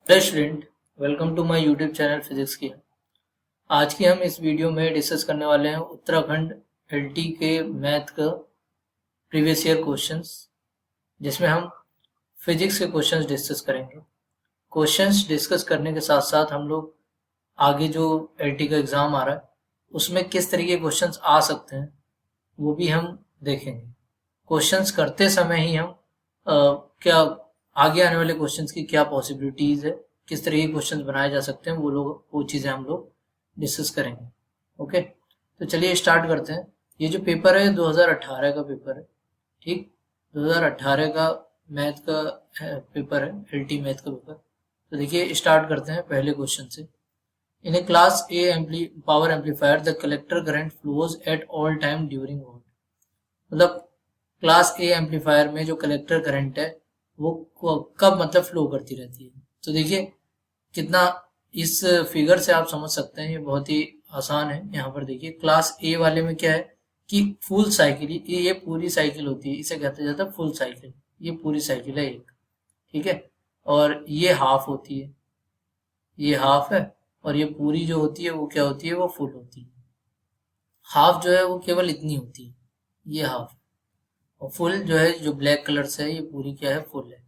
Hello student, welcome to my YouTube channel physics की। आज की हम इस वीडियो में डिस्कस करने वाले हैं उत्तराखंड एलटी के मैथ का प्रीवियस ईयर क्वेश्चंस, जिसमें हम फिजिक्स के क्वेश्चंस डिस्कस करेंगे। क्वेश्चंस डिस्कस करने के साथ साथ हम लोग आगे जो एलटी का एग्ज़ाम आ रहा है उसमें किस तरीके के क्वेश्चंस आ सकते हैं वो भी हम देखेंगे। क्वेश्चंस करते समय ही हम क्या आगे आने वाले क्वेश्चंस की क्या पॉसिबिलिटीज है, किस तरह के क्वेश्चंस बनाए जा सकते हैं, वो चीज़ें हम लोग डिस्कस करेंगे। ओके, तो चलिए स्टार्ट करते हैं। ये जो पेपर है 2018 का पेपर है, ठीक, 2018 का मैथ का पेपर है, एलटी मैथ का पेपर। तो देखिए स्टार्ट करते हैं पहले क्वेश्चन से। In a class A power amplifier the collector current flows at all time during what. मतलब क्लास ए एम्पलीफायर में जो कलेक्टर करंट है वो कब मतलब फ्लो करती रहती है। तो देखिए कितना, इस फिगर से आप समझ सकते हैं, ये बहुत ही आसान है। यहाँ पर देखिए क्लास ए वाले में क्या है कि फुल साइकिल, ये पूरी साइकिल होती है, इसे कहते जाता है फुल साइकिल। ये पूरी साइकिल है एक, ठीक है, और ये हाफ होती है, ये हाफ है, और ये पूरी जो होती है वो क्या होती है, वो फुल होती है। हाफ जो है वो केवल इतनी होती है, ये हाफ, और फुल जो है जो ब्लैक कलर से है ये पूरी क्या है, फुल है।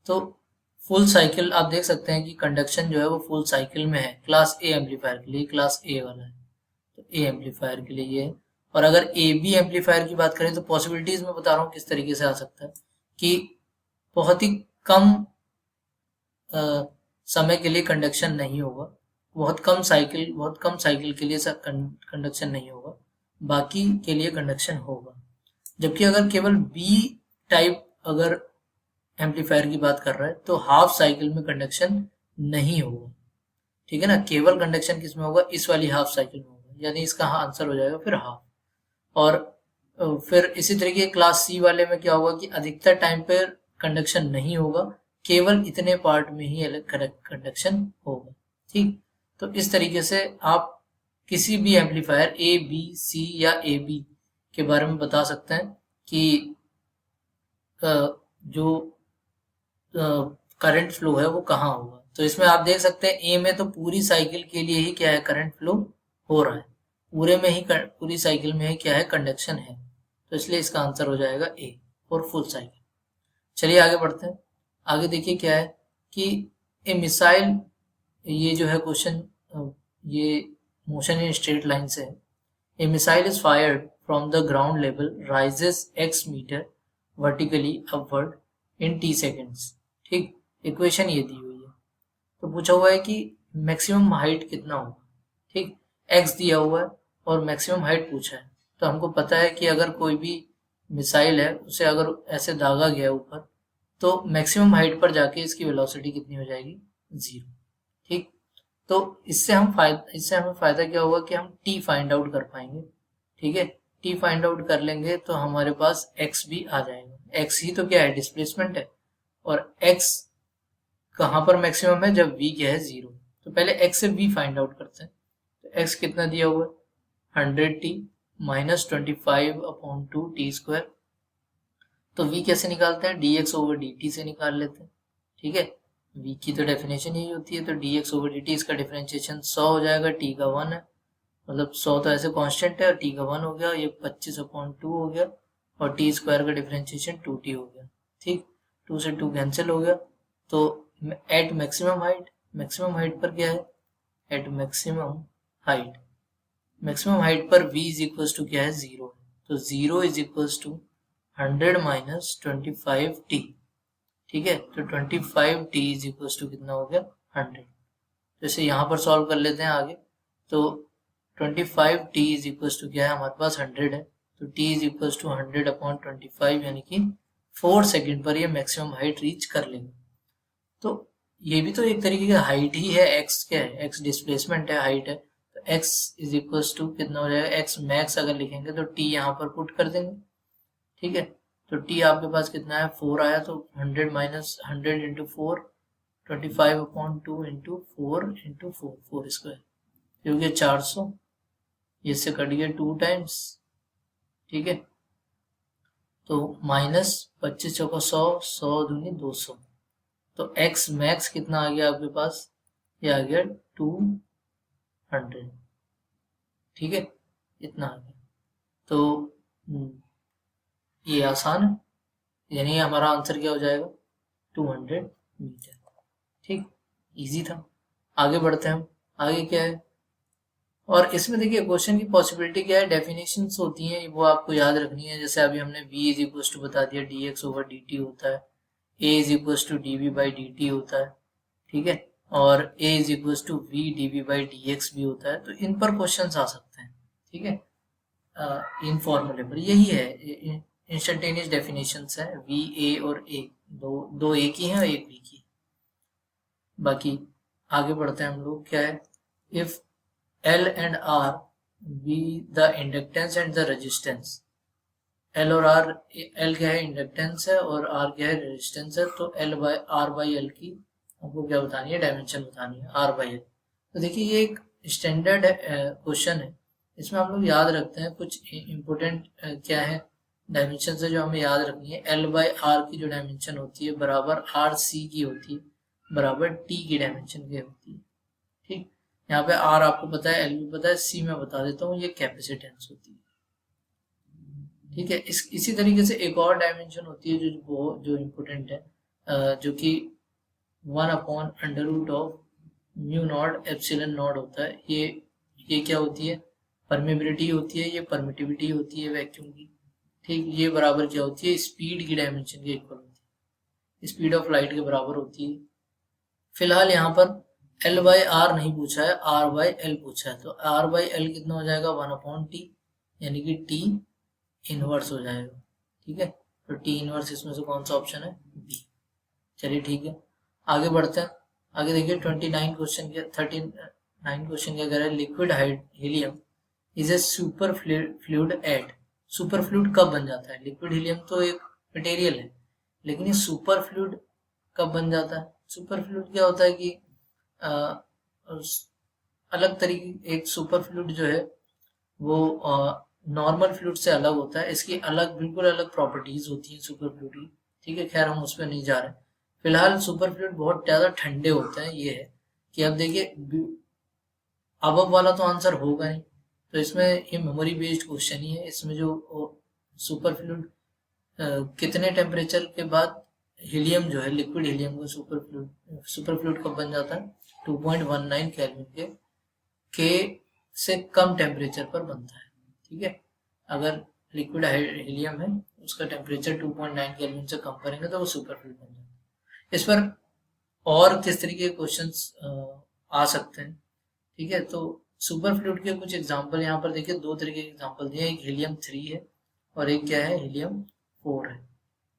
तो फुल साइकिल आप देख सकते हैं कि कंडक्शन जो है वो फुल साइकिल में है क्लास ए एम्पलीफायर के लिए, क्लास ए वाला है, तो ए एम्पलीफायर के लिए ये है। और अगर ए बी एम्पलीफायर की बात करें तो पॉसिबिलिटीज में बता रहा हूँ किस तरीके से आ सकता है कि बहुत ही कम अ, समय के लिए कंडक्शन नहीं होगा, बहुत कम साइकिल के लिए कंडक्शन नहीं होगा, बाकी के लिए कंडक्शन होगा। जबकि अगर केवल बी टाइप अगर एम्पलीफायर की बात कर रहा है तो हाफ साइकिल में कंडक्शन नहीं होगा, ठीक है ना। केवल कंडक्शन किस में होगा, इस वाली हाफ साइकिल में होगा, यानी इसका आंसर हो जाएगा फिर हाफ। और फिर इसी तरीके क्लास सी वाले में क्या होगा कि अधिकतर टाइम पर कंडक्शन नहीं होगा, केवल इतने पार्ट में ही कंडक्शन होगा, ठीक। तो इस तरीके से आप किसी भी एम्पलीफायर ए बी सी या ए बी के बारे में बता सकते हैं कि जो करंट फ्लो है वो कहाँ होगा। तो इसमें आप देख सकते हैं ए में तो पूरी साइकिल के लिए ही क्या है, करंट फ्लो हो रहा है, पूरी साइकिल में ही क्या है, कंडक्शन है। तो इसलिए इसका आंसर हो जाएगा ए और फुल साइकिल। चलिए आगे बढ़ते हैं। आगे देखिए क्या है कि ए मिसाइल, ये जो है क्वेश्चन, ये मोशन इन स्ट्रेट लाइन से है। A missile is fired from the ground level rises x metre vertically upward in t seconds, ठीक। इक्वेशन ये दी हुई है। तो पूछा हुआ है कि मैक्सिमम हाइट कितना होगा, ठीक। x दिया हुआ है और मैक्सिमम हाइट पूछा है। तो हमको पता है कि अगर कोई भी मिसाइल है उसे अगर ऐसे दागा गया ऊपर, तो मैक्सिमम हाइट पर जाके इसकी वेलोसिटी कितनी हो जाएगी, 0, ठीक। तो इससे हमें फायदा क्या होगा कि हम टी फाइंड आउट कर पाएंगे, ठीक है। टी फाइंड आउट कर लेंगे तो हमारे पास एक्स भी आ जाएगा। एक्स ही तो क्या है, डिस्प्लेसमेंट है, और एक्स कहाँ पर मैक्सिमम है, जब वी क्या है, 0। तो पहले एक्स से वी फाइंड आउट करते हैं। तो एक्स कितना दिया हुआ है, 100t माइनस 25/2 t²। तो v कैसे निकालते हैं, dx/dt से निकाल लेते हैं, ठीक है। v की तो डेफिनेशन यही होती है, तो dx/dt इसका डिफरेंशिएशन 100 हो जाएगा, t का 1 है, मतलब 100 तो ऐसे कांस्टेंट है और t का 1 हो गया, ये 25/2 हो गया, और t² का डिफरेंशिएशन 2t हो गया, ठीक। 2 से 2 कैंसिल हो गया। तो एट मैक्सिमम हाइट पर क्या है, एट मैक्सिमम हाइट पर v इज इक्वल टू क्या है, 0। तो 0 is equal to 100 minus 25t, ठीक है। तो 25t इज इक्वल टू कितना हो गया, 100। तो इसे यहाँ पर सॉल्व कर लेते हैं आगे। तो 25t इज इक्वल टू क्या है, हमारे पास 100 है, तो t इज इक्वल टू 100/25, यानी कि 4 सेकेंड पर ये मैक्सिमम हाइट रीच कर लेंगे। तो ये भी तो एक तरीके की हाइट ही है, x क्या है, x डिस्प्लेसमेंट है, हाइट है। तो x इज इक्वल टू कितना हो जाएगा, x मैक्स अगर लिखेंगे तो t यहाँ पर पुट कर देंगे, ठीक है। तो t आपके पास कितना है, 4 आया, तो 100 माइनस 100 इंटू 4, 25/2 इंटू 4 इंटू 4 ये हो गया 400, इससे कट गया 2 टाइम्स, ठीक है। तो माइनस 25 चौका 100, 100 दूनी 200, तो एक्स मैक्स कितना आ गया आपके पास, ये आ गया 200, ठीक है, इतना आ गया। तो ये आसान है, यानी हमारा आंसर क्या हो जाएगा, 200 मीटर। ठीक, इजी था। आगे बढ़ते हैं हम, आगे क्या है, और इसमें देखिए क्वेश्चन की पॉसिबिलिटी क्या है, डेफिनेशंस होती हैं वो आपको याद रखनी है। जैसे अभी हमने v इज इक्वल टू बता दिया dx ओवर dt होता है, a is equal to dv by dt होता है, ठीक है, और a is equal to v dv by dx भी होता है। तो इन पर क्वेश्चंस आ सकते हैं, ठीक है, इन फॉर्मूले पर। यही है इंस्टेंटेनियस डेफिनेशंस है, v a और a दो a की हैं और एक v की। बाकी आगे बढ़ते हैं हम लोग, क्या है, if L and R be the inductance and the resistance, L और R, L क्या है इंडक्टेंस है और R क्या है रेजिस्टेंस है, तो R बाई L की आपको क्या बतानी है, डायमेंशन बतानी है, R बाई L। तो देखिए ये एक स्टैंडर्ड क्वेश्चन है, इसमें हम लोग याद रखते हैं कुछ इम्पोर्टेंट क्या है डायमेंशन है जो हमें याद रखनी है। L बाई R की जो डायमेंशन होती है बराबर R C की होती है, बराबर T की डायमेंशन की होती है। ठीक, यहाँ पे R आपको पता है, L भी पता है, C मैं बता देता हूँ, ये कैपेसिटेंस होती है। ठीक है, इसी तरीके से एक और डायमेंशन होती है जो इम्पोर्टेंट है, जो कि 1/√ऑफ म्यू नॉट एप्सिलॉन नॉट होता है। ये क्या होती है, परमेबिलिटी होती है, ये परमिटिविटी होती है वैक्यूम की। ठीक, ये बराबर क्या होती है, स्पीड की डायमेंशन के इक्वल होती है, स्पीड ऑफ लाइट के बराबर होती है। फिलहाल यहाँ पर L बाई आर नहीं पूछा है, R बाई L पूछा है, तो R बाई L कितना हो जाएगा, 1/t, यानी कि T इनवर्स हो जाएगा। ठीक है, तो T इनवर्स इसमें से कौन सा ऑप्शन है, B। चलिए ठीक है, आगे बढ़ते हैं। आगे देखिए 39 क्वेश्चन के 39 क्वेश्चन क्या कह रहा है, liquid helium is a superfluid at. Superfluid कब बन जाता है, लिक्विड हीलियम तो एक मटेरियल है, लेकिन ये सुपर फ्लूइड कब बन जाता है। सुपर फ्लूइड क्या होता है कि अलग तरीके, एक सुपर फ्लूइड जो है वो नॉर्मल फ्लूइड से अलग होता है, इसकी अलग बिल्कुल अलग प्रॉपर्टीज होती हैं सुपर फ्लूइड की। ठीक है, खैर हम उस पर नहीं जा रहे। फिलहाल सुपर फ्लूइड बहुत ज्यादा ठंडे होते हैं। ये है कि अब देखिए अब वाला तो आंसर होगा नहीं, तो इसमें ये मेमोरी बेस्ड क्वेश्चन ही है। इसमें जो सुपर फ्लूइड कितने टेम्परेचर के बाद हीलियम जो है, लिक्विड हीलियम को सुपर फ्लूइड कब बन जाता है, 2.19 केल्विन के से कम टेम्परेचर पर बनता है। ठीक है, अगर लिक्विड हीलियम है उसका टेम्परेचर 2.9 केल्विन से कम करेंगे तो वो सुपर फ्लूइड बन जाता है। इस पर और किस तरीके के क्वेश्चंस आ सकते हैं। ठीक है, तो सुपर फ्लूइड के कुछ एग्जांपल यहाँ पर देखिए, दो तरीके के एग्जांपल दिए, एक हीलियम 3 है और एक क्या है, हीलियम 4 है।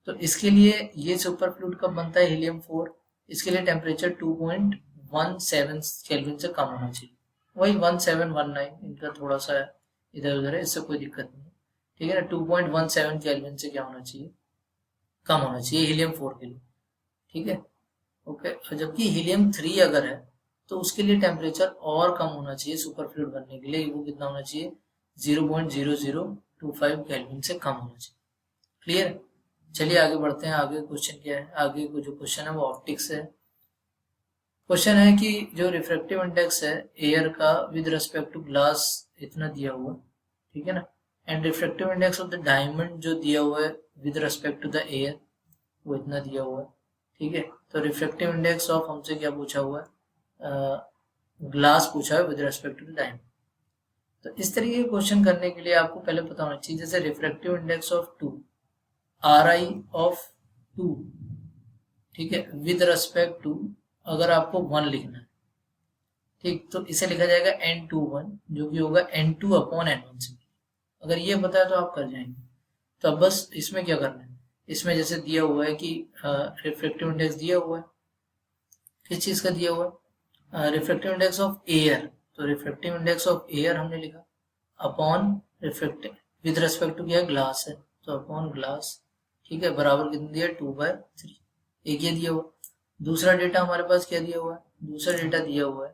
तो इसके लिए ये सुपर फ्लूइड कब बनता है, हीलियम 4, इसके लिए टेम्परेचर 2.17 केल्विन से कम होना चाहिए, वही 1719, इनका थोड़ा सा इधर उधर है, इससे कोई दिक्कत नहीं है। ठीक है ना, 2.17 केल्विन से क्या होना चाहिए, कम होना चाहिए हीलियम 4 के लिए। ठीक है, ओके, और जबकि हीलियम 3 अगर है तो उसके लिए टेम्परेचर और कम होना चाहिए सुपर फ्लूइड बनने के लिए, वो कितना होना चाहिए, 0.0025 केल्विन से कम होना चाहिए। क्लियर, चलिए आगे बढ़ते हैं। आगे क्वेश्चन क्या है, आगे को जो क्वेश्चन है वो ऑप्टिक्स है। क्वेश्चन है कि जो रिफ्रैक्टिव इंडेक्स है एयर का विद रिस्पेक्ट टू ग्लास इतना दिया हुआ, ठीक है ना, and refractive index of the diamond जो दिया हुआ है with respect to the air वो इतना दिया हुआ है। ठीक है, तो रिफ्रैक्टिव इंडेक्स ऑफ हमसे क्या पूछा हुआ है, ग्लास पूछा है with respect to the diamond. तो इस तरीके के क्वेश्चन करने के लिए आपको पहले पता होना चाहिए, जैसे refractive index of 2, RI of 2, ठीक है, विद रिस्पेक्ट टू अगर आपको 1 लिखना है, ठीक, तो इसे लिखा जाएगा N21 जो कि होगा N2 अपॉन N1 से। अगर ये पता है तो आप कर जाएंगे। तो अब बस इसमें क्या करना है, इसमें जैसे दिया हुआ है कि रिफ्रैक्टिव इंडेक्स दिया हुआ है, किस चीज का दिया हुआ है, रिफ्रैक्टिव इंडेक्स ऑफ एयर, तो रिफ्रैक्टिव इंडेक्स ऑफ एयर हमने लिखा upon refractive with respect to क्या ग्लास है, तो अपॉन ग्लास, ठीक है, बराबर कितना दिया, 2/3। एक ये दिया हुआ। दूसरा डेटा हमारे पास क्या दिया हुआ है, दूसरा डेटा दिया हुआ है,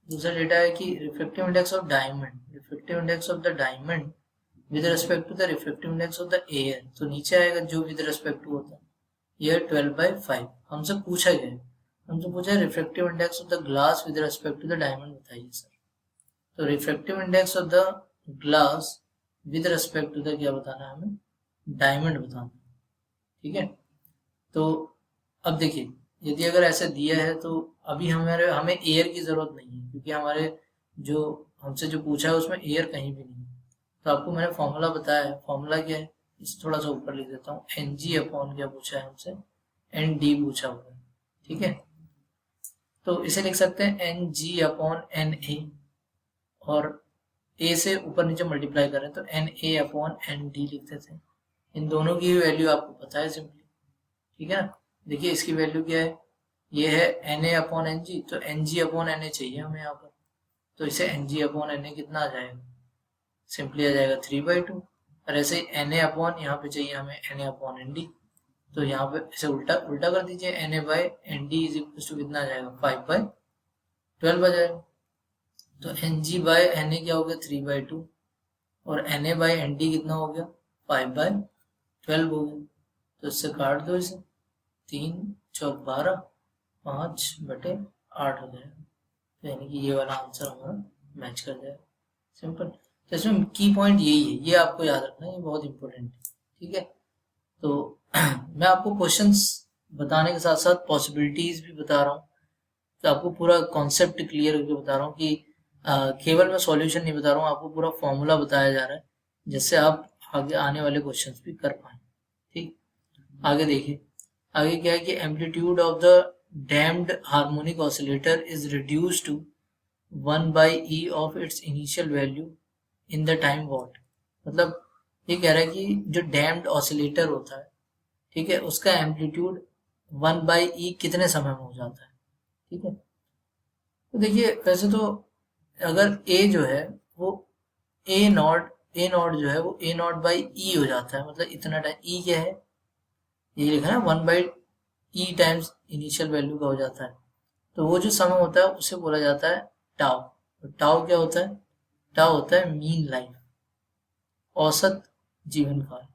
दूसरा डेटा है कि refractive index of diamond, refractive index of the diamond with respect to the refractive index of the air, तो नीचे आएगा जो विद रिस्पेक्ट टू होता है, ये 12/5। हमसे पूछा गया है, हमसे पूछा है refractive index of the glass with respect to the diamond बताइए सर। तो refractive index of the glass with respect to the क्या बताना है हमें, डायमंड बताना है। ठीक है, तो अब देखिए यदि अगर ऐसे दिया है तो अभी हमें एयर की जरूरत नहीं है, क्योंकि हमारे जो हमसे जो पूछा है उसमें एयर कहीं भी नहीं है। तो आपको मैंने फॉर्मूला बताया है, फॉर्मूला क्या है, इसे थोड़ा सा ऊपर लिख देता हूँ, एन जी अपॉन क्या पूछा है हमसे, एन डी पूछा हुआ है। ठीक है, तो इसे लिख सकते हैं N G upon N A, और ए से ऊपर नीचे मल्टीप्लाई करें तो N A upon N D लिख देते हैं। इन दोनों की वैल्यू आपको पता है सिंपली। ठीक है ना, देखिए इसकी वैल्यू क्या है, ये है N A upon N G, तो N G upon N A चाहिए हमें यहाँ पर, तो इसे N G upon N A कितना आ जाएगा, सिंपली आ जाएगा 3/2। और ऐसे ही एन ए अपॉन यहाँ पे चाहिए हमें N A upon N D, तो यहाँ पे इसे उल्टा उल्टा कर दीजिए, N A by N D is equal to कितना आ जाएगा 5/12 आ जाएगा। तो N G by N A क्या हो गया 3/2, और N A by N D कितना हो गया 5/12 हो गया। तो इससे काट दो इसे, 3 चौक 12, 5/8 हो जाएगा। तो यानी कि ये वाला आंसर हमारा मैच कर जाएगा, सिंपल। तो इसमें की पॉइंट यही है, ये आपको याद रखना है, ये बहुत इंपॉर्टेंट है। ठीक है, तो मैं आपको क्वेश्चंस बताने के साथ साथ पॉसिबिलिटीज भी बता रहा हूँ, तो आपको पूरा कॉन्सेप्ट क्लियर करके बता रहा हूँ कि केवल मैं सॉल्यूशन नहीं बता रहा हूँ, आपको पूरा फॉर्मूला बताया जा रहा है जिससे आप आगे आने वाले क्वेश्चंस भी कर पाए। ठीक, आगे देखिए, आगे क्या है कि amplitude of the damped harmonic oscillator is reduced to 1/e of its initial value in the time what. मतलब ये कह रहा है कि जो डैम्ड ऑसिलेटर होता है, ठीक है, उसका एम्पलीट्यूड 1/e कितने समय में हो जाता है। ठीक है, तो देखिए वैसे तो अगर ए जो है वो ए नॉट जो है वो A0/e हो जाता है, मतलब इतना टाइम, ई क्या है ये लिखा है 1/e टाइम्स इनिशियल वैल्यू का हो जाता है। तो वो जो समय होता है उसे बोला जाता है टाउ। तो टाउ क्या होता है, टाउ होता है मीन लाइफ, औसत जीवन काल।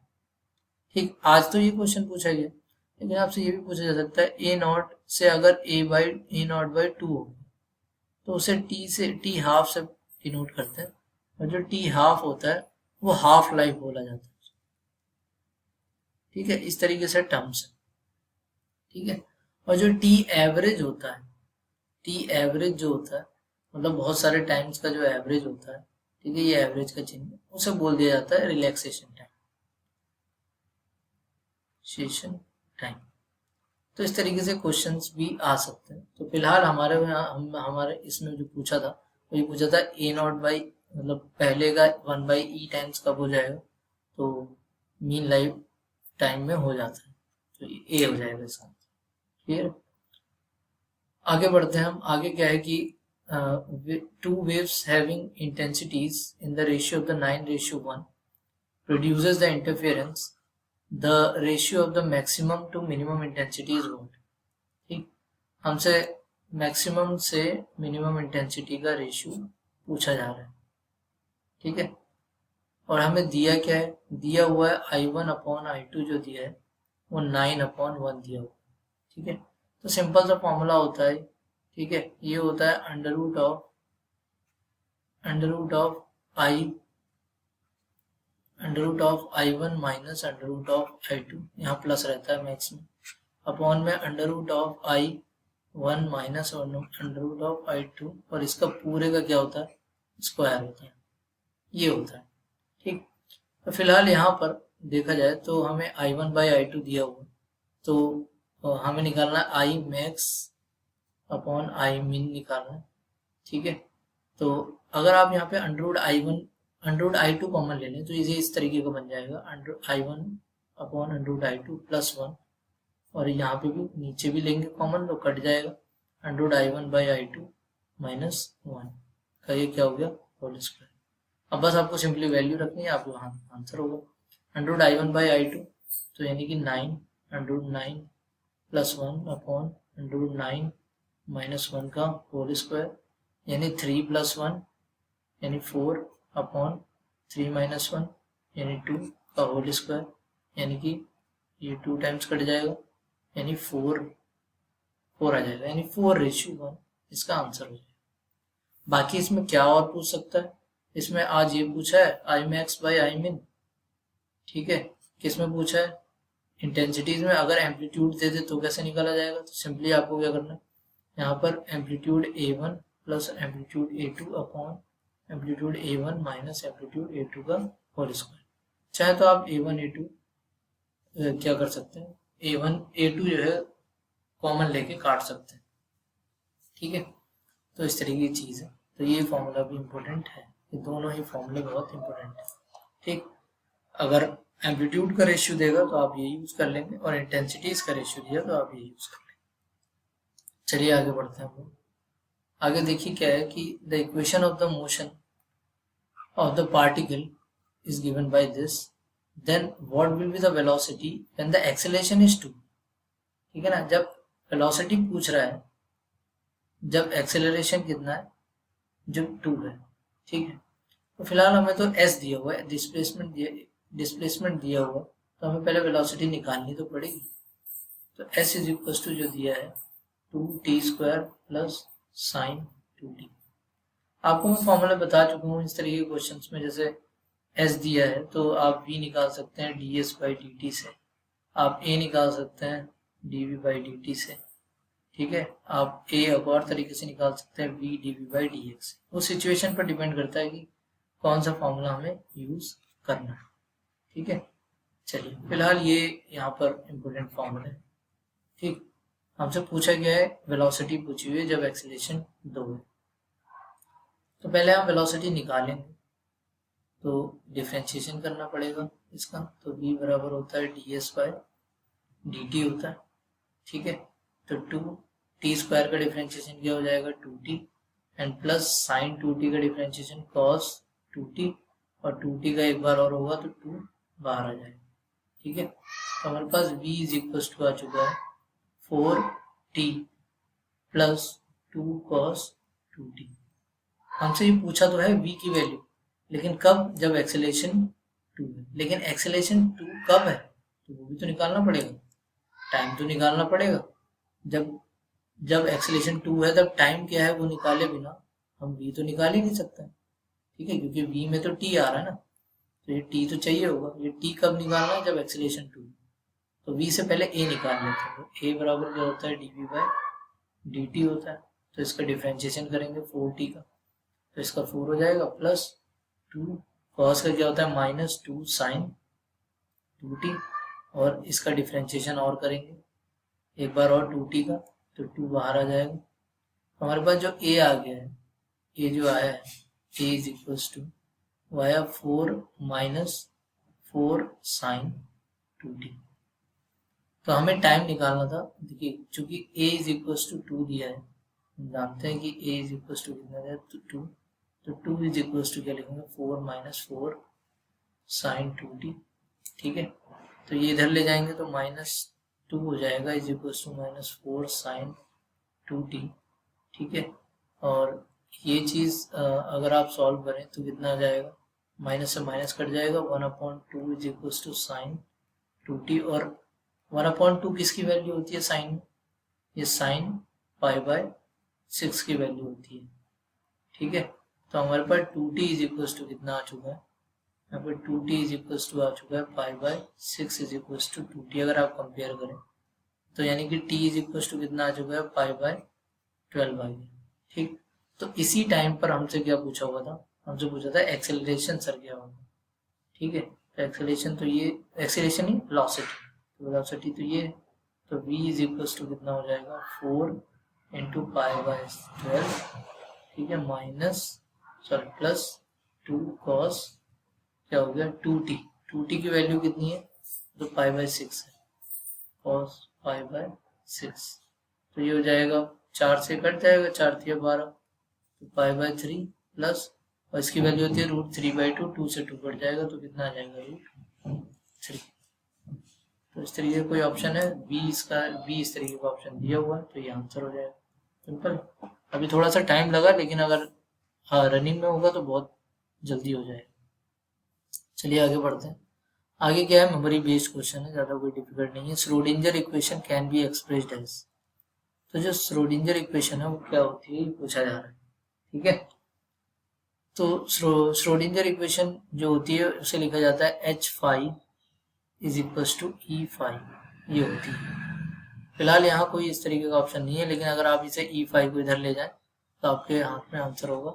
ठीक, आज तो ये क्वेश्चन पूछा गया, लेकिन आपसे ये भी पूछा जा सकता है A0 से अगर A0/2 हो तो उसे टी हाफ से डिनोट करते हैं, और जो टी हाफ होता है वो हाफ लाइफ बोला जाता है। ठीक है, इस तरीके से टर्म्स है। ठीक है, और जो टी एवरेज होता है, टी एवरेज जो होता है मतलब बहुत सारे टाइम्स का जो एवरेज होता है, ठीक है, ये एवरेज का चिन्ह, उसे बोल दिया जाता है रिलैक्सेशन टाइम, सेशन टाइम। तो इस तरीके से क्वेश्चंस भी आ सकते हैं। तो फिलहाल हमारे इसमें जो पूछा था वो ये पूछा था A0 मतलब पहले का 1/e टाइम्स कब हो जाएगा, तो मीन लाइफ टाइम में हो जाता है, तो ए हो जाएगा इसका। क्लियर, आगे बढ़ते हैं हम। आगे क्या है कि two waves having intensities in the ratio of the 9:1 reduces the interference, the ratio of the maximum to minimum intensity is what। ठीक, हमसे मैक्सिमम से मिनिमम इंटेंसिटी का रेशियो पूछा जा रहा है। ठीक है, और हमें दिया क्या है, दिया हुआ है I1/I2 जो दिया है वो 9/1 दिया हुआ। ठीक है, तो सिंपल सा फॉर्मूला होता है, ठीक है, ये होता है under root of I1 minus under root of I2, यहाँ प्लस रहता है मैक्स में, अपॉन में under root of I1 minus under root of I2, और इसका पूरे का क्या होता है, स्क्वायर होता है, ये होता है। ठीक, तो फिलहाल यहाँ पर देखा जाए तो हमें I1/I2 दिया हुआ, तो हमें निकालना है I मैक्स अपॉन I मिन निकालना है। ठीक है, तो अगर आप यहाँ पे अंडर I2 कॉमन ले लें तो इसे इस तरीके का बन जाएगा, I1/√I2 +1, और यहाँ पे भी नीचे भी लेंगे कॉमन तो कट जाएगा, I1/I2 -1 का ये क्या हो गया होल स्क्वायर। अब बस आपको सिंपली वैल्यू रखनी है, आपको आंसर होगा I1/I2, तो यानी कि 9 √9 +1 अपॉन √9 -1 का होल स्क्वायर, यानी 3 + 1 यानी 4 अपॉन 3 - 1 यानी 2 का होल स्क्वायर, यानी कि ये 2 टाइम्स कट जाएगा, यानी 4 आ जाएगा, यानी 4:1 इसका आंसर हो जाएगा। बाकी इसमें क्या और पूछ सकता है, इसमें आज ये पूछा है आई मैक्स बाई आई मिन, ठीक है। किसमें पूछा है, इंटेंसिटीज में। अगर एम्पलीट्यूड दे दे तो कैसे निकाला जाएगा, तो सिंपली आपको क्या करना है, यहाँ पर amplitude A1 plus amplitude A2 upon amplitude A1 minus amplitude A2 का होल स्क्वायर। चाहे तो आप A1 A2 क्या कर सकते हैं, A1 A2 जो है कॉमन लेके काट सकते हैं, ठीक है। तो इस तरीके की चीज़ है। तो ये फॉर्मूला भी इम्पोर्टेंट है, ये दोनों ही फॉर्मूले बहुत इम्पोर्टेंट है, ठीक। अगर एम्पलीट्यूड का रेशियो देगा तो आप ये यूज कर लेंगे, और इंटेंसिटीज का रेशियो दिया तो आप ये यूज कर लेंगे। चलिए आगे बढ़ते हैं हम लोग। आगे देखिए क्या है कि the equation of the motion of the particle is given by this, then what will be the velocity when the acceleration is 2, ठीक है ना। जब वेलोसिटी पूछ रहा है, जब एक्सेलरेशन कितना है, जब 2 है, ठीक है। तो फिलहाल हमें तो s दिया हुआ है, डिस्प्लेसमेंट दिया हुआ, तो हमें पहले वेलोसिटी निकालनी तो पड़ेगी। तो s इज इक्वल टू जो दिया है 2t² प्लस साइन 2t। आपको मैं फॉर्मूला बता चुका हूँ इस तरीके के क्वेश्चंस में। जैसे s दिया है तो आप v निकाल सकते हैं ds/dt से, आप a निकाल सकते हैं dv/dt से, ठीक है। आप a एक और तरीके से निकाल सकते हैं v dv/dx। वो सिचुएशन पर डिपेंड करता है कि कौन सा फॉर्मूला हमें यूज करना है, ठीक है। चलिए फिलहाल ये यहाँ पर इम्पोर्टेंट फॉर्मूला है, ठीक। हमसे पूछा गया है, वेलोसिटी पूछी हुई है जब एक्सेलरेशन 2 है। तो पहले हम वेलोसिटी निकालेंगे, तो डिफरेंशिएशन करना पड़ेगा इसका। तो v बराबर होता है ds/dt होता है, ठीक है। तो 2t² का डिफरेंशिएशन क्या हो जाएगा 2t, and plus sign 2t का डिफरेंशिएशन cos 2t, और 2t का एक बार और होगा तो 2 बाहर आ जाएगा, ठीक है। तो हमारे पास v इज इक्वल टू आ चुका है 4t प्लस 2 cos 2t। हमसे ये पूछा तो है v की वैल्यू, लेकिन कब, जब एक्सेलरेशन 2 है। लेकिन एक्सेलरेशन 2 कब है, तो वो भी तो निकालना पड़ेगा, टाइम तो निकालना पड़ेगा। जब एक्सेलरेशन 2 है तब टाइम क्या है वो निकाले बिना हम v तो निकाल ही नहीं सकते, ठीक है, क्योंकि v में तो t आ रहा है ना, तो ये t तो चाहिए होगा। ये t कब निकालना है, जब एक्सेलरेशन 2। तो v से पहले a निकाल लेते हैं। a बराबर क्या होता है dv/dt होता है। तो इसका डिफरेंशिएशन करेंगे 4t का, तो इसका 4 हो जाएगा, प्लस 2 cos का क्या होता है -2 साइन 2t, और इसका डिफरेंशिएशन और करेंगे एक बार और 2t का, तो 2 बाहर आ जाएगा। हमारे पास जो a आ गया है, a जो आया है a इज इक्वल टू वो आया 4 - 4 साइन 2t। तो हमें टाइम निकालना था। देखिए चूंकि a इज इक्वल टू 2 दिया है, हम जानते हैं कि a इज इक्वल टू कितना है, तो 2, तो 2 इज इक्वल टू क्या लिखेंगे 4 - 4 साइन 2t, ठीक है। तो ये इधर ले जाएंगे तो -2 हो जाएगा is equal to -4 sign 2t, ठीक है। और ये चीज़ अगर आप सॉल्व करें तो कितना आ जाएगा, माइनस से माइनस कट जाएगा, 1/2 is equal to sign 2t। और 1/2 किसकी वैल्यू होती है साइन में, ये साइन π/6 की वैल्यू होती है, ठीक है। तो हमारे पास 2t इज इक्वल टू कितना आ चुका है, यहाँ पर 2t इज इक्वल टू आ चुका है π/6 इज इक्वल टू 2t। अगर आप कंपेयर करें तो यानी कि t इज इक्वल टू कितना आ चुका है π/12 आ गया, ठीक। तो इसी टाइम पर हमसे क्या पूछा हुआ था, हमसे पूछा था एक्सेलरेशन सर क्या होगा, ठीक है। तो एक्सेलरेशन, तो ये एक्सेलरेशन ही वेलोसिटी तो ये, तो v इज इक्वल टू कितना हो जाएगा 4 × π/12, ठीक है, प्लस 2 cos क्या हो गया 2t की वैल्यू कितनी है, तो π/6 है, cos π/6। तो ये हो जाएगा 4 से कट जाएगा, 4 × 12, तो π/3 प्लस, और इसकी वैल्यू होती है √3/2, 2 से 2 कट जाएगा तो कितना आ जाएगा √3। तो इस तरीके का कोई ऑप्शन है, बी इस तरीके का ऑप्शन दिया हुआ है, तो ये आंसर हो जाएगा, सिंपल। अभी थोड़ा सा टाइम लगा, लेकिन अगर रनिंग में होगा तो बहुत जल्दी हो जाएगा। चलिए आगे बढ़ते हैं। आगे क्या है, मेमोरी बेस्ड क्वेश्चन है, ज़्यादा कोई डिफिकल्ट नहीं है। Schrodinger equation can be expressed as, तो जो श्रोडिंजर इक्वेशन है वो क्या होती है, ये पूछा जा रहा है। ठीक है, तो श्रोडिंजर इक्वेशन जो होती है उसे लिखा जाता है H5 is equals to E5, ये होती है। फिलहाल यहाँ कोई इस तरीके का ऑप्शन नहीं है, लेकिन अगर आप इसे E5 को इधर ले जाएं तो आपके हाथ में आंसर होगा,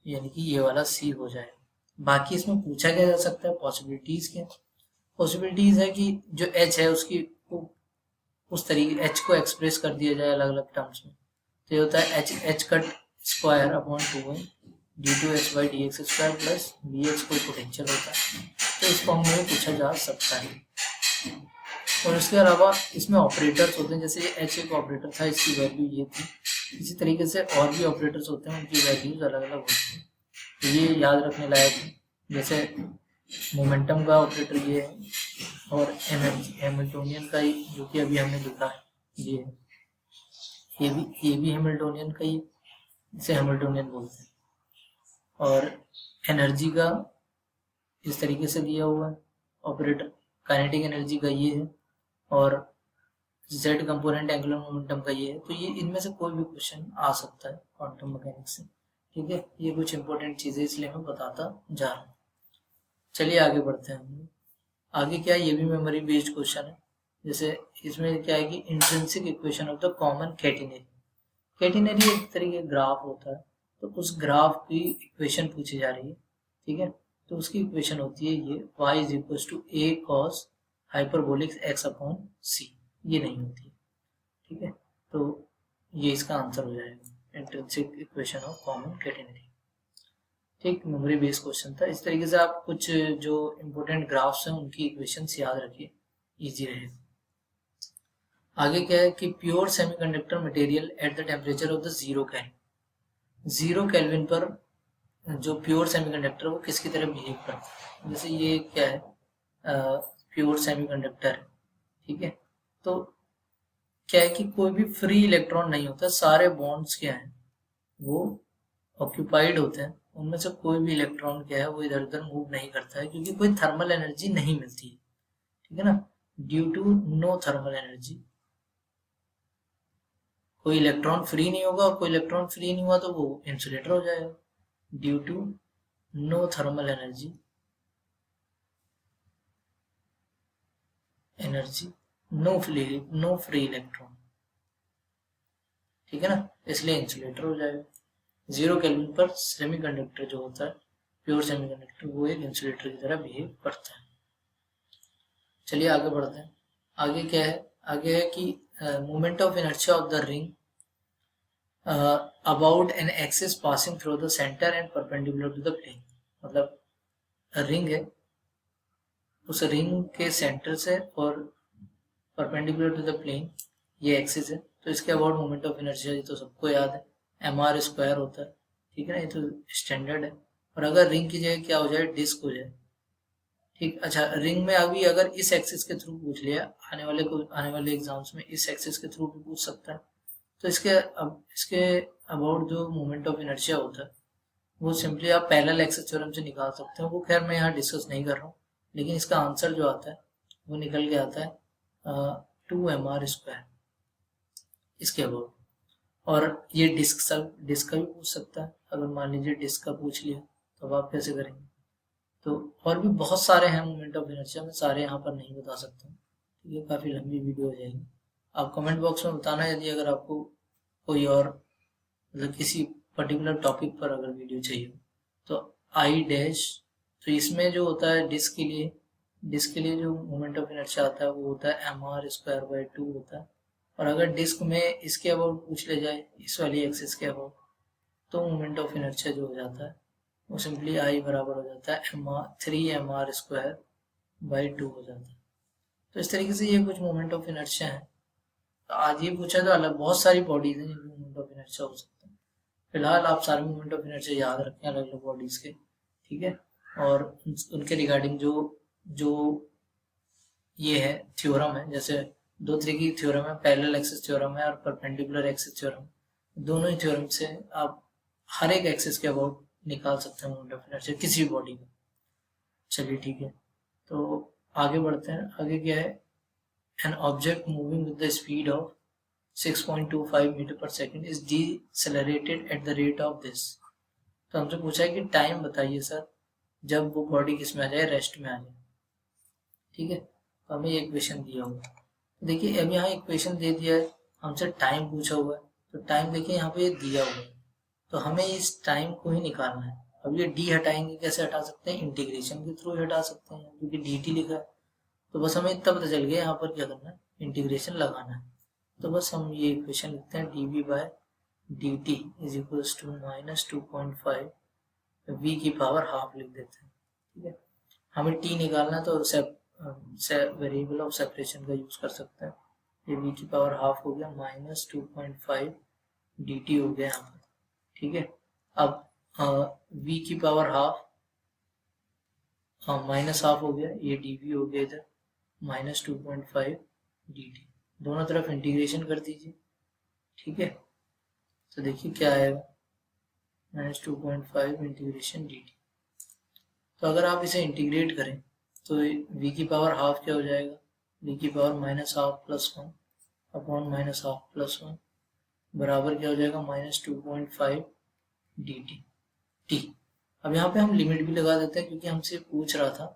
यानी कि ये वाला सी हो जाएगा। बाकी इसमें पूछा क्या जा सकता है, पॉसिबिलिटीज के, पॉसिबिलिटीज है कि जो एच है उसकी उस तरीके एच को एक्सप्रेस कर दिया जाए अलग अलग टर्म्स में, तो ये होता है H cut square upon 2 D two H by D X square plus B X कोई पोटेंशियल होता है, तो इस फॉर्म में पूछा जा सकता है। और उसके अलावा इसमें ऑपरेटर्स होते हैं, जैसे ये एच एक ऑपरेटर था, इसकी वैल्यू ये थी, इसी तरीके से और भी ऑपरेटर्स होते हैं, उनकी वैल्यूज अलग अलग होती हैं, तो ये याद रखने लायक है। जैसे मोमेंटम का ऑपरेटर ये है, और एनर्जी हैमिल्टोनियन का ही जो कि अभी हमने लिखा है ये भी हैमिल्टोनियन का ही, इसे हैमिल्टोनियन बोलते हैं। और एनर्जी का इस तरीके से दिया हुआ है ऑपरेटर, काइनेटिक एनर्जी का ये है, और जेड कंपोनेंट एंगुलर मोमेंटम का ये है। तो ये इनमें से कोई भी क्वेश्चन आ सकता है क्वांटम मैकेनिक्स से। ठीक है, ये कुछ इंपॉर्टेंट चीजें इसलिए मैं बताता जा रहा हूँ। चलिए आगे बढ़ते हैं हम। आगे क्या है, ये भी मेमोरी बेस्ड क्वेश्चन है। जैसे इसमें क्या है कि intrinsic equation of the common catenary, catenary एक तरीके ग्राफ होता है, तो उस ग्राफ की इक्वेशन पूछी जा रही है। ठीक है, तो उसकी इक्वेशन होती है ये y is equal to a cos hyperbolic x upon c, ये नहीं होती है। ठीक है, तो ये इसका आंसर हो जाएगा, intrinsic equation of common catenary. ठीक, मेमोरी बेस्ड क्वेश्चन था। इस तरीके से आप कुछ जो इम्पोर्टेंट ग्राफ्स हैं उनकी इक्वेशंस याद रखिए, इजी रहेगा। आगे क्या है कि pure semiconductor material at the temperature of the 0 kelvin, 0 kelvin पर जो प्योर सेमीकंडक्टर वो किसकी तरह बिहेव करता है। जैसे ये क्या है, प्योर सेमीकंडक्टर है। ठीक है, तो क्या है कि कोई भी फ्री इलेक्ट्रॉन नहीं होता, सारे बॉन्ड्स क्या हैं वो ऑक्यूपाइड होते हैं, उनमें से कोई भी इलेक्ट्रॉन क्या है वो इधर उधर मूव नहीं करता है, क्योंकि कोई थर्मल एनर्जी नहीं मिलती है। ठीक है ना, due to no thermal energy, कोई इलेक्ट्रॉन फ्री नहीं होगा, और कोई इलेक्ट्रॉन फ्री नहीं हुआ तो वो इंसुलेटर हो जाएगा, due to no thermal energy no free electron. ठीक है ना, इसलिए इंसुलेटर हो जाएगा। 0 केल्विन पर सेमीकंडक्टर जो होता है, प्योर सेमीकंडक्टर, वो एक इंसुलेटर की तरह बिहेव करता है। चलिए आगे बढ़ते हैं। आगे क्या है, आगे है कि moment of inertia of the ring about an axis passing through the centre and perpendicular to the plane. मतलब रिंग है, उस रिंग के सेंटर से और परपेंडिकुलर टू द प्लेन ये एक्सिस है, तो इसके अबाउट मोमेंट ऑफ इनर्शिया ये तो सबको याद है, mr स्क्वायर होता है। ठीक है ना, ये तो स्टैंडर्ड है। और अगर रिंग की जगह क्या हो जाए, डिस्क हो जाए। ठीक, अच्छा रिंग में अभी अगर इस एक्सिस के थ्रू पूछ लिया, आने वाले एग्जाम्स में इस एक्सिस के थ्रू भी पूछ सकता है, तो इसके अबाउट जो मोमेंट ऑफ इनर्शिया होता है वो सिंपली आप पैरेलल एक्सिस थ्योरम से निकाल सकते हो। वो खैर मैं यहाँ डिस्कस नहीं कर रहा हूँ, लेकिन इसका आंसर जो आता है वो निकल के आता है 2mr स्क्वायर इसके अबाउट। और ये डिस्क का भी पूछ सकता है, अगर मान लीजिए डिस्क का पूछ लिया तो अब आप कैसे करेंगे। तो और भी बहुत सारे हैं मोमेंट ऑफ इनर्शिया, मैं सारे यहाँ पर नहीं बता सकता हूँ, ये काफ़ी लंबी वीडियो हो जाएगी। आप कमेंट बॉक्स में बताना यदि अगर आपको कोई और मतलब किसी पर्टिकुलर टॉपिक पर अगर वीडियो चाहिए तो आई डैश, तो इसमें जो होता है डिस्क के लिए जो मोमेंट ऑफ इनर्शिया आता है वो होता है mr स्क्वायर बाई 2 होता है। और अगर डिस्क में इसके अबाउट पूछ ले जाए, इस वाली एक्सिस के अबाउट, तो मोमेंट ऑफ इनर्शिया जो हो जाता है वो सिंपली आई बराबर हो जाता है 3mr स्क्वायर बाई 2 हो जाता है। तो इस तरीके से ये कुछ मोमेंट ऑफ इनर्शिया है। तो आज ये पूछा तो अलग बहुत सारी बॉडीज हैं जिनमें मोमेंट ऑफ इनर्शिया हो सकता है। फिलहाल आप सारे मोमेंट ऑफ इनर्शिया याद रखें अलग अलग बॉडीज के। ठीक है, और उनके रिगार्डिंग जो ये है थ्योरम है, जैसे दो तरह की थ्योरम है, पैरेलल एक्सिस थ्योरम है और परपेंडिकुलर एक्सिस थ्योरम। दोनों ही थ्योरम से आप हर एक एक्सिस के अबाउट निकाल सकते हैं मोमेंट ऑफ इनर्शिया किसी भी बॉडी का। चलिए ठीक है, तो आगे बढ़ते हैं। आगे क्या है, an object moving with the speed of 6.25 metre per second is decelerated at the rate of this. तो हमसे पूछा है कि टाइम बताइए सर जब वो बॉडी किस में आ जाए, रेस्ट में आ जाए। ठीक है, तो हमें ये इक्वेशन दिया हुआ है। तो देखिए अब यहाँ इक्वेशन दे दिया है, हमसे टाइम पूछा हुआ है, तो टाइम देखिए यहाँ पे दिया हुआ है, तो हमें इस टाइम को ही निकालना है। अब ये डी हटाएंगे, कैसे हटा सकते हैं, इंटीग्रेशन के थ्रू हटा सकते हैं, क्योंकि डी टी लिखा है। तो बस हमें इतना पता चल गया यहाँ पर क्या करना है, इंटीग्रेशन लगाना है। तो बस हम ये इक्वेशन लिखते हैं, D V by D T is equals to -2.5 V की पावर हाफ लिख देते हैं। ठीक है, हमें टी निकालना है, तो वेरिएबल ऑफ सेपरेशन का यूज कर सकते हैं। ये वी की पावर हाफ हो गया, -2.5 डी टी हो गया यहाँ पर। ठीक है, अब वी की पावर हाफ माइनस हाफ हो गया, ये डी वी हो गया इधर, -2.5 डी टी, दोनों तरफ इंटीग्रेशन कर दीजिए। ठीक है, तो देखिए क्या आएगा, -2.5 इंटीग्रेशन डी टी। तो अगर आप इसे इंटीग्रेट करें तो v की पावर हाफ क्या हो जाएगा, v की पावर -हाफ + 1 अपॉन -हाफ + 1 बराबर क्या हो जाएगा, -2.5 dt t। अब यहाँ पे हम लिमिट भी लगा देते हैं, क्योंकि हमसे पूछ रहा था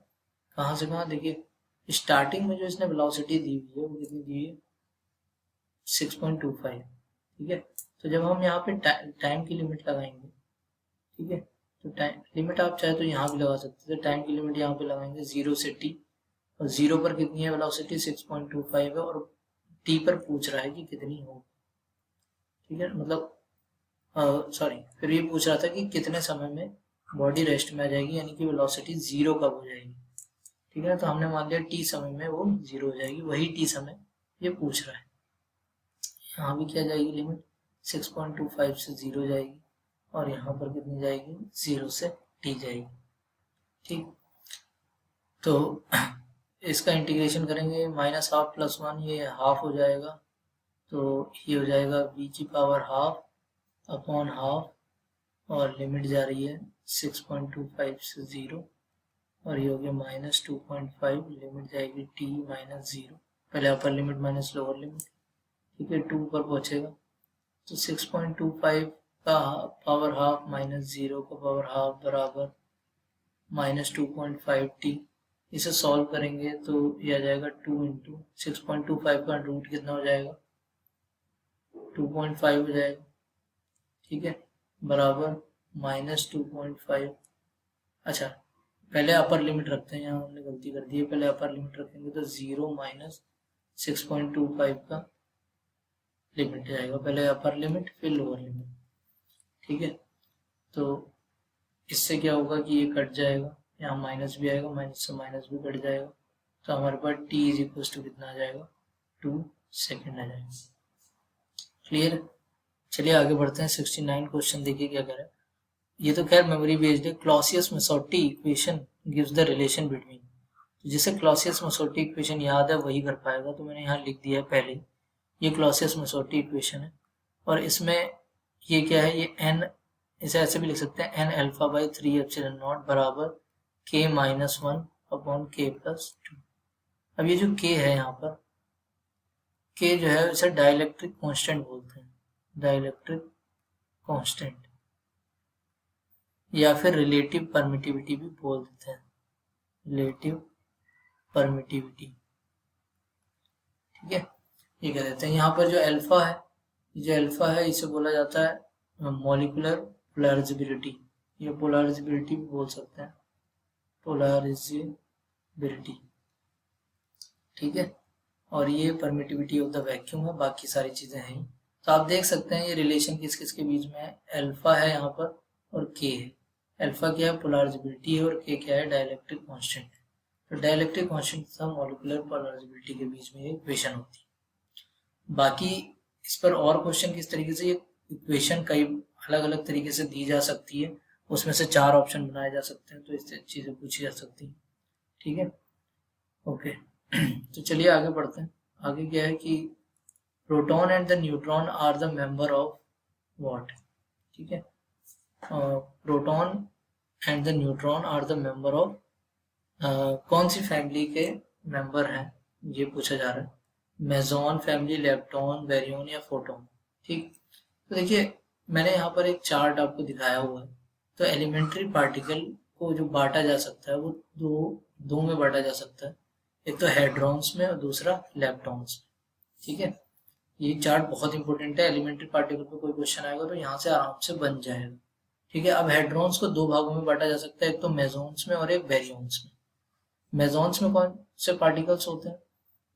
कहाँ से कहाँ। देखिए स्टार्टिंग में जो इसने वेलोसिटी दी हुई है वो कितनी दी है, 6.25। ठीक है, तो जब हम यहाँ पे टाइम की लिमिट लगाएंगे, ठीक है, तो टाइम लिमिट आप चाहे तो यहाँ भी लगा सकते थे। टाइम की लिमिट यहाँ पे लगाएंगे 0 से t, और 0 पर कितनी है वेलोसिटी, 6.25 है, और t पर पूछ रहा है कि कितनी हो। ठीक है, मतलब सॉरी, फिर ये पूछ रहा था कि कितने समय में बॉडी रेस्ट में आ जाएगी, यानी कि वेलोसिटी 0 कब हो जाएगी। ठीक है, तो हमने मान लिया t समय में वो 0 हो जाएगी, वही t समय ये पूछ रहा है। यहाँ भी क्या जाएगी लिमिट, 6.25 से 0 जाएगी, और यहाँ पर कितनी जाएगी, 0 से t जाएगी। ठीक, तो इसका इंटीग्रेशन करेंगे, -हाफ + 1, ये हाफ हो जाएगा, तो ये हो जाएगा v की पावर हाफ अपॉन हाफ, और लिमिट जा रही है 6.25 से 0, और ये हो गया -2.5, लिमिट जाएगी t -0, पहले upper limit minus lower limit. ठीक है, 2 पर पहुंचेगा, तो 6.25 का पावर हाफ -0 का पावर हाफ बराबर -2.5 t। इसे सॉल्व करेंगे तो ये आ जाएगा 2 इंटू 6.25 का रूट कितना हो जाएगा, 2.5 हो जाएगा। ठीक है, बराबर -2.5। अच्छा, पहले अपर लिमिट रखते हैं, यहाँ हमने गलती कर दी है, पहले अपर लिमिट रखेंगे तो 0 - 6.25 का लिमिट जाएगा, पहले अपर लिमिट फिर लोअर लिमिट। ठीक है, तो इससे क्या होगा कि ये कट जाएगा, यहाँ माइनस भी आएगा, माइनस से माइनस भी कट जाएगा, तो हमारे पास t इज इक्वल टू कितना आ जाएगा, 2 सेकेंड आ जाएगा। क्लियर, चलिए आगे बढ़ते हैं। 69 क्वेश्चन देखिए क्या कह रहा है। ये तो खैर मेमोरी बेस्ड है। Clausius Mossotti equation gives the relation between, जिसे क्लॉसियस-मेसोटी इक्वेशन याद है वही कर पाएगा, तो मैंने यहाँ लिख दिया है पहले ही, ये क्लॉसियस-मेसोटी इक्वेशन है, और इसमें ये क्या है, ये n, इसे ऐसे भी लिख सकते हैं, n alpha by 3 epsilon not बराबर k -1 अपॉन k + 2। अब ये जो k है यहाँ पर, k जो है इसे डाइलेक्ट्रिक कांस्टेंट बोलते हैं, डाइलेक्ट्रिक कांस्टेंट, या फिर रिलेटिव परमिटिविटी भी बोल देते हैं, रिलेटिव परमिटिविटी। ठीक है, ये कह देते हैं। यहाँ पर जो अल्फा है, इसे बोला जाता है मॉलिक्यूलर पोलराइजेबिलिटी, या पोलराइजेबिलिटी भी बोल सकते हैं, पोलराइजेबिलिटी। ठीक है, और ये परमिटिविटी ऑफ द वैक्यूम है, बाकी सारी चीजें हैं। तो आप देख सकते हैं ये रिलेशन किस किस के बीच में है, अल्फा है यहाँ पर और के है। अल्फा क्या है, पोलराइजेबिलिटी है, और के क्या है, डाइलेक्ट्रिक कांस्टेंट है। तो डाइलेक्ट्रिक कांस्टेंट तथा मॉलिक्यूलर पोलराइजेबिलिटी के बीच में इक्वेशन होती है। बाकी इस पर और क्वेश्चन किस तरीके से, ये इक्वेशन कई अलग अलग तरीके से दी जा सकती है, उसमें से 4 ऑप्शन बनाए जा सकते हैं, तो इस चीजें पूछी जा सकती हैं। ठीक है, ओके। तो चलिए आगे बढ़ते हैं। आगे क्या है कि proton and the neutron are the member of what. ठीक है, proton and the neutron are the member of कौन सी फैमिली के मेंबर हैं, ये पूछा जा रहा है। मेजॉन फैमिली, लेप्टॉन, बैरियन या फोटोन। ठीक, तो देखिए मैंने यहाँ पर एक चार्ट आपको दिखाया हुआ है। तो एलिमेंट्री पार्टिकल को जो बांटा जा सकता है वो दो में बांटा जा सकता है, एक तो हेड्रॉन्स में और दूसरा लेप्टॉन्स में। ठीक है, ये चार्ट बहुत इंपॉर्टेंट है, एलिमेंट्री पार्टिकल पे कोई क्वेश्चन आएगा तो यहाँ से आराम से बन जाएगा। ठीक है, अब हेड्रॉन्स को दो भागों में बांटा जा सकता है, एक तो मेजोन्स में और एक बैरियंस में। मेजोन्स में कौन से पार्टिकल्स होते हैं?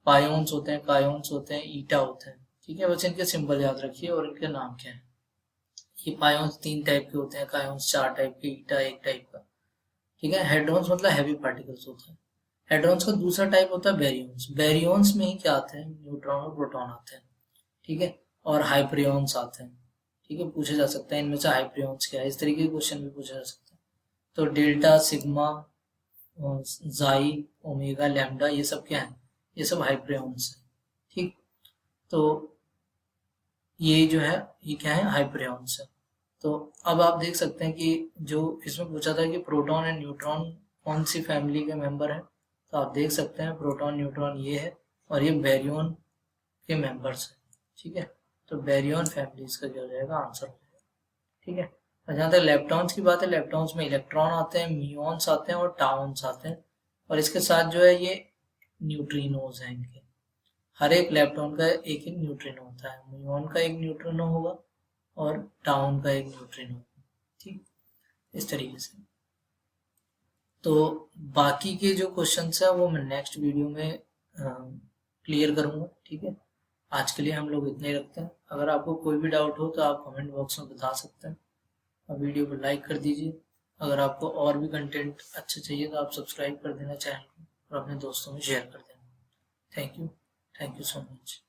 पायोन्स होते हैं, कायोन्स होते हैं, ईटा होते हैं। ठीक है, बस इनके सिंबल याद रखिए और इनके नाम क्या है। ये पायोन्स 3 टाइप के होते हैं, कायोन्स 4 टाइप के, ईटा 1 टाइप का। ठीक है, हेड्रॉन्स मतलब हैवी पार्टिकल्स होता है। हेड्रॉन्स का दूसरा टाइप होता है बैरियंस। बैरियंस में ही क्या आते हैं? न्यूट्रॉन और प्रोटॉन आते हैं। ठीक है, और हाइप्रियॉन्स आते हैं। ठीक है, पूछे जा सकता है इनमें से हाइप्रियॉन्स क्या है, इस तरीके के क्वेश्चन भी पूछा जा सकता है। तो डेल्टा, सिग्मा, जाई, ओमेगा, लैम्डा, ये सब क्या है? ये सब हाइप्रियॉन्स है। ठीक, तो ये जो है ये क्या है? हाइप्रियॉन्स है। तो अब आप देख सकते हैं कि जो इसमें पूछा था कि प्रोटॉन एंड न्यूट्रॉन कौन सी फैमिली के मेंबर है, तो आप देख सकते हैं प्रोटॉन न्यूट्रॉन ये है और ये बैरियन के मेंबर्स है। ठीक है, तो बैरियन फैमिली इसका जो हो जाएगा आंसर हो जाएगा। ठीक है, और जहाँ तक लेप्टॉन्स की बात है, लेप्टॉन्स में इलेक्ट्रॉन आते हैं, म्यून्स आते हैं और टाउन्स आते हैं, और इसके साथ जो है ये न्यूट्रिनोज हैं इनके। हर एक लेप्टॉन का एक एक न्यूट्रिनो होता है, म्यून का एक न्यूट्रिनो होगा और टाउन का एक न्यूट्रिनो होगा। ठीक, इस तरीके से। तो बाकी के जो क्वेश्चंस है वो मैं नेक्स्ट वीडियो में क्लियर करूंगा। ठीक है, आज के लिए हम लोग इतने ही रखते हैं। अगर आपको कोई भी डाउट हो तो आप कमेंट बॉक्स में बता सकते हैं, और वीडियो को लाइक कर दीजिए। अगर आपको और भी कंटेंट अच्छा चाहिए तो आप सब्सक्राइब कर देना चैनल को और अपने दोस्तों में शेयर कर देना। Thank you so much.